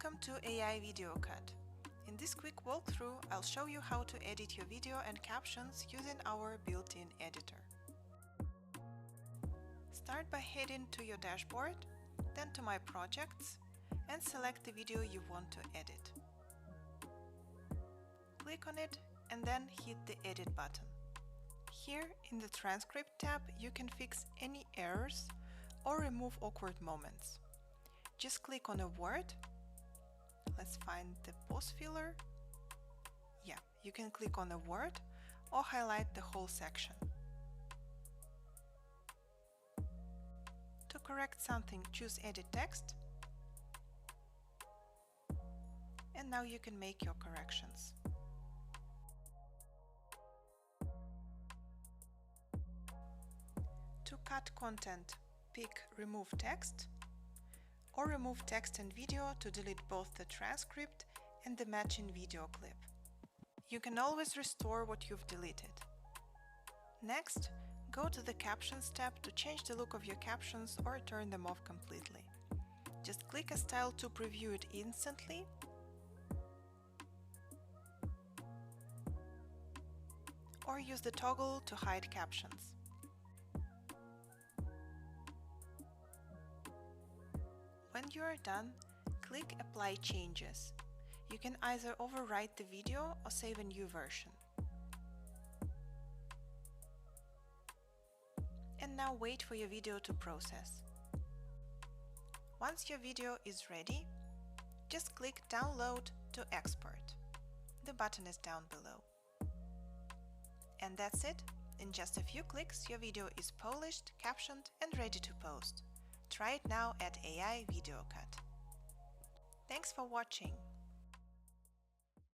Welcome to AI Video Cut. In this quick walkthrough, I'll show you how to edit your video and captions using our built-in editor. Start by heading to your dashboard, then to My Projects, and select the video you want to edit. Click on it and then hit the Edit button. Here in the Transcript tab, you can fix any errors or remove awkward moments. Just click on a word. Let's find the pause filler. Yeah, you can click on a word or highlight the whole section. To correct something, choose Edit Text. And now you can make your corrections. To cut content, pick Remove Text, or remove text and video to delete both the transcript and the matching video clip. You can always restore what you've deleted. Next, go to the Captions tab to change the look of your captions or turn them off completely. Just click a style to preview it instantly, or use the toggle to hide captions. When you are done, click Apply Changes. You can either overwrite the video or save a new version. And now wait for your video to process. Once your video is ready, just click Download to export. The button is down below. And that's it. In just a few clicks, your video is polished, captioned, and ready to post. Try it now at AI Video Cut. Thanks for watching.